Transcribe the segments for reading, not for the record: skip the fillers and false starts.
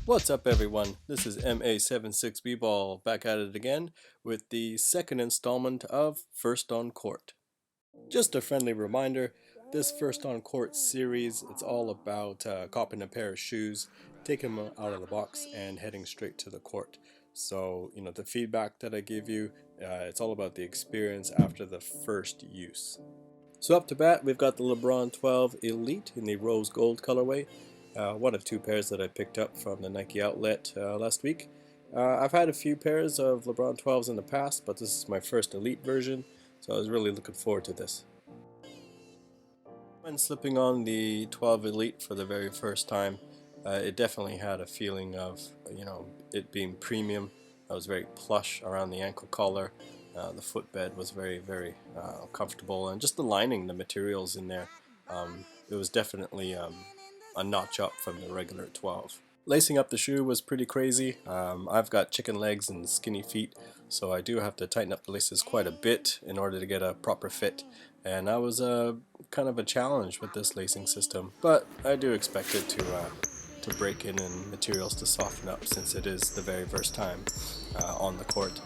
What's up everyone, this is MA76B-Ball back at it again with the second installment of First on Court. Just a friendly reminder, this First on Court series, it's all about copping a pair of shoes, taking them out of the box and heading straight to the court. So, the feedback that I give you, it's all about the experience after the first use. So up to bat, we've got the LeBron 12 Elite in the rose gold colorway. One of two pairs that I picked up from the Nike outlet last week. I've had a few pairs of LeBron 12s in the past, but this is my first Elite version, so I was really looking forward to this. When slipping on the 12 Elite for the very first time, it definitely had a feeling of, it being premium. I was very plush around the ankle collar. The footbed was very, very comfortable, and just the lining, the materials in there, it was definitely a notch up from the regular 12. Lacing up the shoe was pretty crazy. I've got chicken legs and skinny feet, so I do have to tighten up the laces quite a bit in order to get a proper fit, and that was kind of a challenge with this lacing system, but I do expect it to break in and materials to soften up since it is the very first time on the court.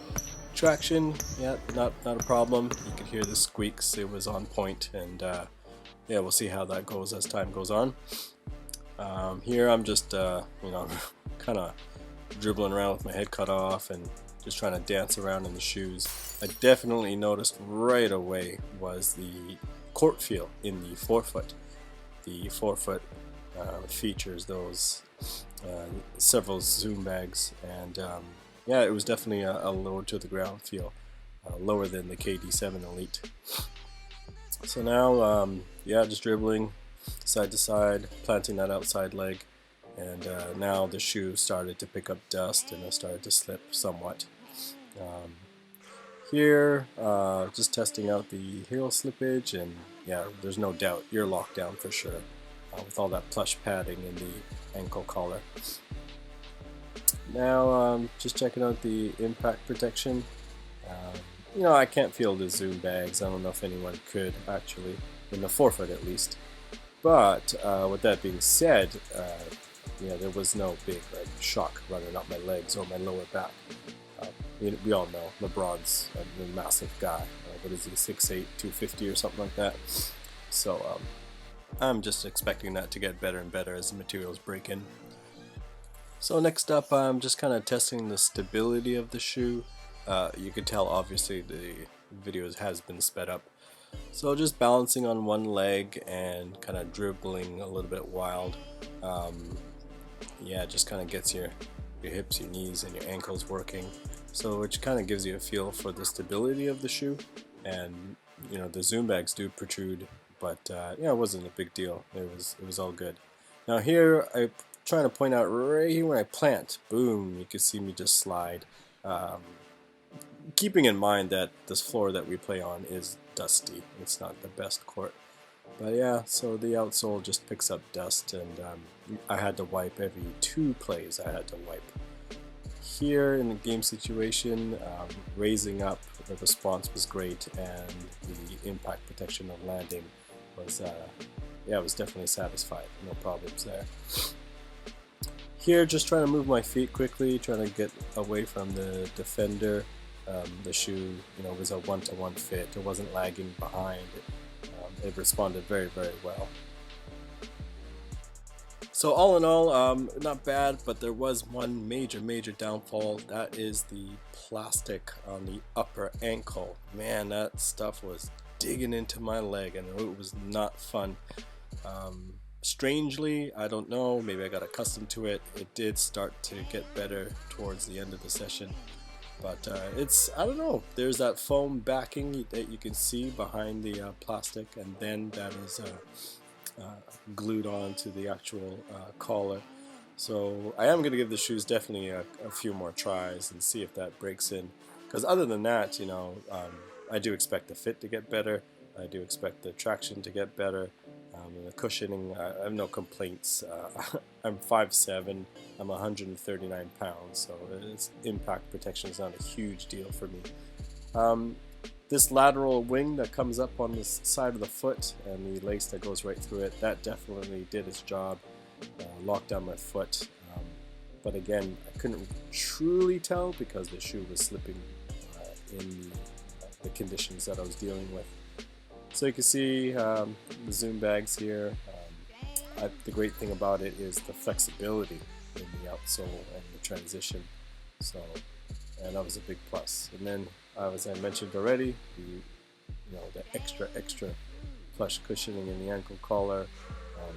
Traction, yeah, not a problem. You could hear the squeaks, it was on point, and yeah, we'll see how that goes as time goes on. Here I'm just, kind of dribbling around with my head cut off and just trying to dance around in the shoes. I definitely noticed right away was the court feel in the forefoot. The forefoot features those several zoom bags, and yeah, it was definitely a lower to the ground feel, lower than the KD7 Elite. So now, yeah, just dribbling side to side, planting that outside leg, and now the shoe started to pick up dust and it started to slip somewhat. Here, just testing out the heel slippage, and yeah, there's no doubt you're locked down for sure with all that plush padding in the ankle collar. Now, just checking out the impact protection. I can't feel the zoom bags. I don't know if anyone could actually, in the forefoot at least. But with that being said, yeah, there was no big shock running up my legs or my lower back. We all know LeBron's a massive guy. What is he, 6'8", 250 or something like that? So I'm just expecting that to get better and better as the materials break in. So next up, I'm just kind of testing the stability of the shoe. You can tell obviously the video has been sped up. So just balancing on one leg and kind of dribbling a little bit wild. Yeah, just kind of gets your hips, your knees, and your ankles working. So which kind of gives you a feel for the stability of the shoe. And the zoom bags do protrude, but yeah, it wasn't a big deal. It was all good. Now here I'm trying to point out right here when I plant, boom, you can see me just slide. Keeping in mind that this floor that we play on is dusty. It's not the best court. But yeah, so the outsole just picks up dust, and I had to wipe every 2 plays. I had to wipe. Here in the game situation, raising up, the response was great, and the impact protection of landing was, yeah, it was definitely satisfied. No problems there. Here, just trying to move my feet quickly, trying to get away from the defender. The shoe, was a one-to-one fit. It wasn't lagging behind. It responded very, very well. So all in all, not bad, but there was one major downfall. That is the plastic on the upper ankle. Man, that stuff was digging into my leg, and it was not fun. Strangely, I don't know, maybe I got accustomed to it. It did start to get better towards the end of the session. But I don't know, there's that foam backing that you can see behind the plastic, and then that is glued on to the actual collar. So I am going to give the shoes definitely a few more tries and see if that breaks in. Because other than that, I do expect the fit to get better. I do expect the traction to get better. And the cushioning, I have no complaints. I'm 5'7", I'm 139 pounds, so impact protection is not a huge deal for me. This lateral wing that comes up on the side of the foot and the lace that goes right through it, that definitely did its job, locked down my foot. but again, I couldn't truly tell because the shoe was slipping in the conditions that I was dealing with. So you can see the zoom bags here. The great thing about it is the flexibility in the outsole and the transition. So, and that was a big plus. And then, as I mentioned already, the extra plush cushioning in the ankle collar,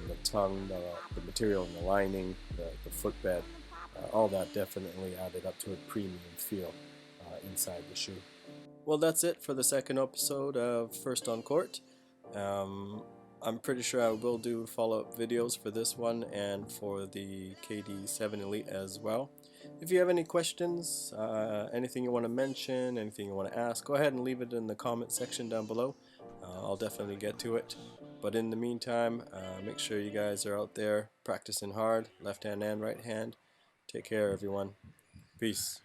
the tongue, the material in the lining, the footbed, all that definitely added up to a premium feel inside the shoe. Well, that's it for the second episode of First on Court. Um, I'm pretty sure I will do follow-up videos for this one and for the KD7 Elite as well. If you have any questions, anything you want to mention, anything you want to ask, go ahead and leave it in the comment section down below. I'll definitely get to it. But in the meantime, make sure you guys are out there practicing hard, left hand and right hand. Take care, everyone. Peace.